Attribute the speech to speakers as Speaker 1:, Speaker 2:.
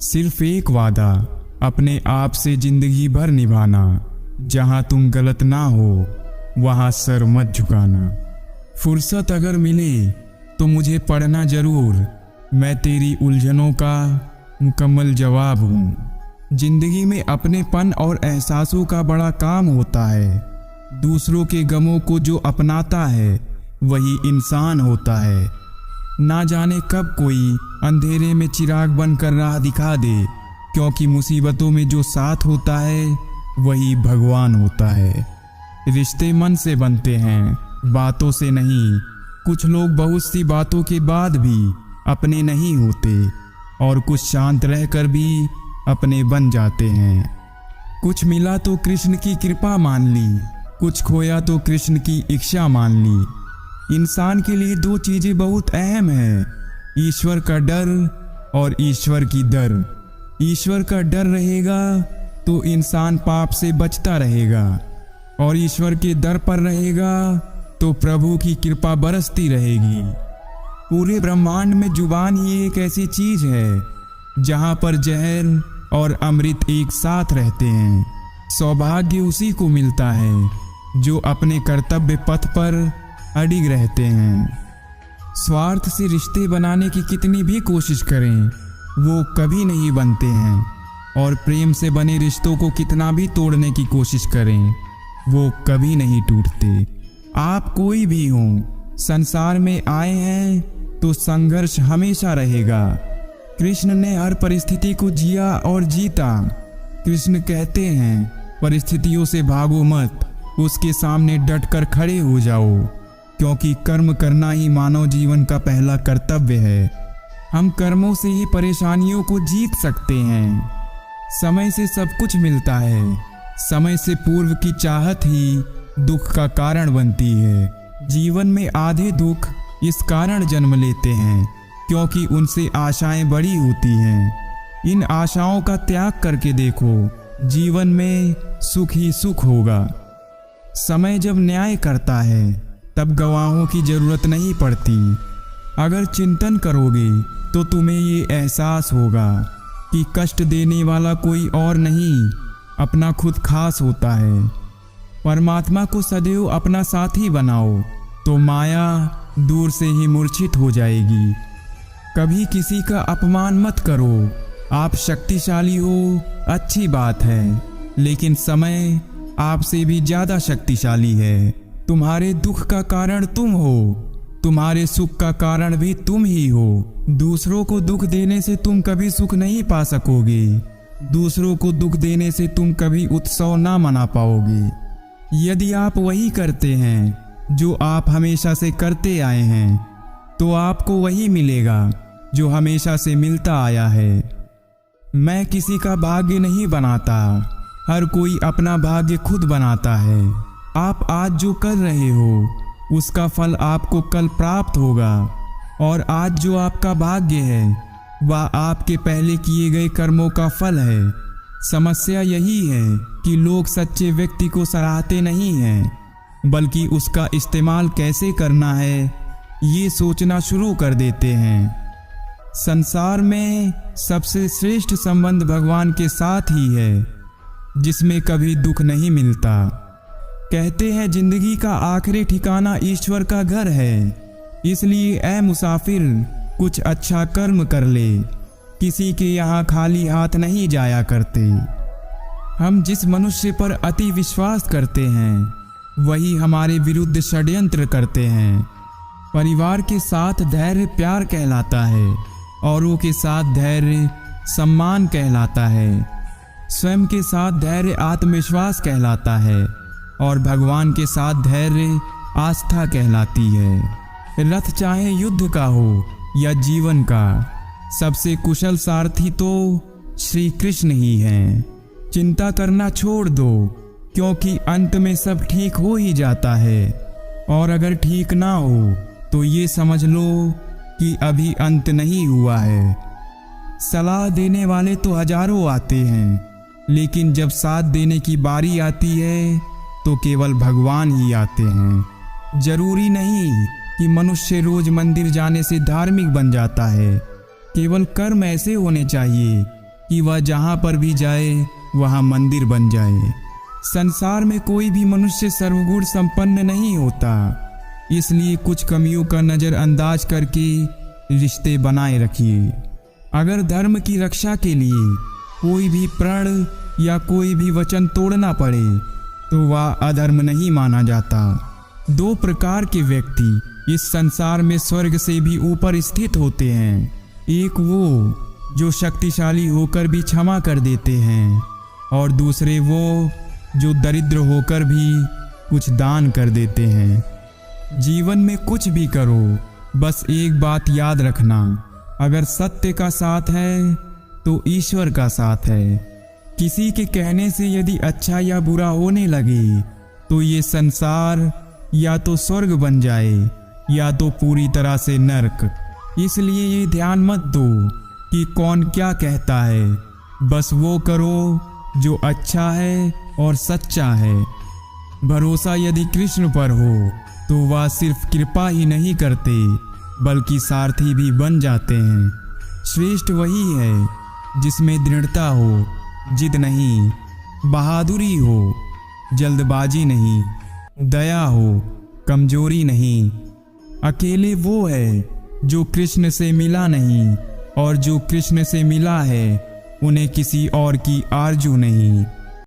Speaker 1: सिर्फ एक वादा अपने आप से जिंदगी भर निभाना, जहां तुम गलत ना हो वहां सर मत झुकाना। फुर्सत अगर मिले तो मुझे पढ़ना जरूर, मैं तेरी उलझनों का मुकम्मल जवाब हूँ। जिंदगी में अपनेपन और एहसासों का बड़ा काम होता है। दूसरों के गमों को जो अपनाता है वही इंसान होता है। ना जाने कब कोई अंधेरे में चिराग बनकर राह दिखा दे, क्योंकि मुसीबतों में जो साथ होता है वही भगवान होता है। रिश्ते मन से बनते हैं, बातों से नहीं। कुछ लोग बहुत सी बातों के बाद भी अपने नहीं होते और कुछ शांत रहकर भी अपने बन जाते हैं। कुछ मिला तो कृष्ण की कृपा मान ली, कुछ खोया तो कृष्ण की इच्छा मान ली। इंसान के लिए दो चीजें बहुत अहम हैं, ईश्वर का डर और ईश्वर की दर। ईश्वर का डर रहेगा तो इंसान पाप से बचता रहेगा, और ईश्वर के दर पर रहेगा तो प्रभु की कृपा बरसती रहेगी। पूरे ब्रह्मांड में जुबान ही एक ऐसी चीज है जहां पर जहर और अमृत एक साथ रहते हैं। सौभाग्य उसी को मिलता है जो अपने कर्तव्य पथ पर अडिग रहते हैं। स्वार्थ से रिश्ते बनाने की कितनी भी कोशिश करें वो कभी नहीं बनते हैं, और प्रेम से बने रिश्तों को कितना भी तोड़ने की कोशिश करें वो कभी नहीं टूटते। आप कोई भी हो, संसार में आए हैं तो संघर्ष हमेशा रहेगा। कृष्ण ने हर परिस्थिति को जिया और जीता। कृष्ण कहते हैं परिस्थितियों से भागो मत, उसके सामने डटकर खड़े हो जाओ, क्योंकि कर्म करना ही मानव जीवन का पहला कर्तव्य है। हम कर्मों से ही परेशानियों को जीत सकते हैं। समय से सब कुछ मिलता है, समय से पूर्व की चाहत ही दुख का कारण बनती है। जीवन में आधे दुख इस कारण जन्म लेते हैं क्योंकि उनसे आशाएं बड़ी होती हैं। इन आशाओं का त्याग करके देखो, जीवन में सुख ही सुख होगा। समय जब न्याय करता है तब गवाहों की जरूरत नहीं पड़ती। अगर चिंतन करोगे तो तुम्हें ये एहसास होगा कि कष्ट देने वाला कोई और नहीं, अपना खुद खास होता है। परमात्मा को सदैव अपना साथी बनाओ तो माया दूर से ही मूर्छित हो जाएगी। कभी किसी का अपमान मत करो। आप शक्तिशाली हो अच्छी बात है, लेकिन समय आपसे भी ज्यादा शक्तिशाली है। तुम्हारे दुख का कारण तुम हो, तुम्हारे सुख का कारण भी तुम ही हो। दूसरों को दुख देने से तुम कभी सुख नहीं पा सकोगे। दूसरों को दुख देने से तुम कभी उत्सव ना मना पाओगे। यदि आप वही करते हैं जो आप हमेशा से करते आए हैं, तो आपको वही मिलेगा जो हमेशा से मिलता आया है। मैं किसी का भाग्य नहीं बनाता, हर कोई अपना भाग्य खुद बनाता है। आप आज जो कर रहे हो उसका फल आपको कल प्राप्त होगा, और आज जो आपका भाग्य है वह आपके पहले किए गए कर्मों का फल है। समस्या यही है कि लोग सच्चे व्यक्ति को सराहते नहीं हैं, बल्कि उसका इस्तेमाल कैसे करना है ये सोचना शुरू कर देते हैं। संसार में सबसे श्रेष्ठ संबंध भगवान के साथ ही है, जिसमें कभी दुख नहीं मिलता। कहते हैं जिंदगी का आखिरी ठिकाना ईश्वर का घर है, इसलिए ऐ मुसाफिर कुछ अच्छा कर्म कर ले। किसी के यहाँ खाली हाथ नहीं जाया करते। हम जिस मनुष्य पर अति विश्वास करते हैं वही हमारे विरुद्ध षड्यंत्र करते हैं। परिवार के साथ धैर्य प्यार कहलाता है, औरों के साथ धैर्य सम्मान कहलाता है। स्वयं के साथ धैर्य आत्मविश्वास कहलाता है, और भगवान के साथ धैर्य आस्था कहलाती है। रथ चाहे युद्ध का हो या जीवन का, सबसे कुशल सारथी तो श्री कृष्ण ही हैं। चिंता करना छोड़ दो, क्योंकि अंत में सब ठीक हो ही जाता है, और अगर ठीक ना हो तो ये समझ लो कि अभी अंत नहीं हुआ है। सलाह देने वाले तो हजारों आते हैं, लेकिन जब साथ देने की बारी आती है तो केवल भगवान ही आते हैं। जरूरी नहीं कि मनुष्य रोज मंदिर जाने से धार्मिक बन जाता है। केवल कर्म ऐसे होने चाहिए कि वह जहाँ पर भी जाए वहाँ मंदिर बन जाए। संसार में कोई भी मनुष्य सर्वगुण संपन्न नहीं होता, इसलिए कुछ कमियों का नज़रअंदाज करके रिश्ते बनाए रखिए। अगर धर्म की रक्षा के लिए कोई भी प्रण या कोई भी वचन तोड़ना पड़े तो वह अधर्म नहीं माना जाता। दो प्रकार के व्यक्ति इस संसार में स्वर्ग से भी ऊपर स्थित होते हैं। एक वो जो शक्तिशाली होकर भी क्षमा कर देते हैं, और दूसरे वो जो दरिद्र होकर भी कुछ दान कर देते हैं। जीवन में कुछ भी करो, बस एक बात याद रखना, अगर सत्य का साथ है तो ईश्वर का साथ है। किसी के कहने से यदि अच्छा या बुरा होने लगे तो ये संसार या तो स्वर्ग बन जाए या तो पूरी तरह से नर्क। इसलिए ये ध्यान मत दो कि कौन क्या कहता है, बस वो करो जो अच्छा है और सच्चा है। भरोसा यदि कृष्ण पर हो तो वह सिर्फ कृपा ही नहीं करते बल्कि सारथी भी बन जाते हैं। श्रेष्ठ वही है जिसमें दृढ़ता हो, जिद नहीं, बहादुरी हो, जल्दबाजी नहीं, दया हो, कमजोरी नहीं। अकेले वो है जो कृष्ण से मिला नहीं, और जो कृष्ण से मिला है उन्हें किसी और की आरजू नहीं।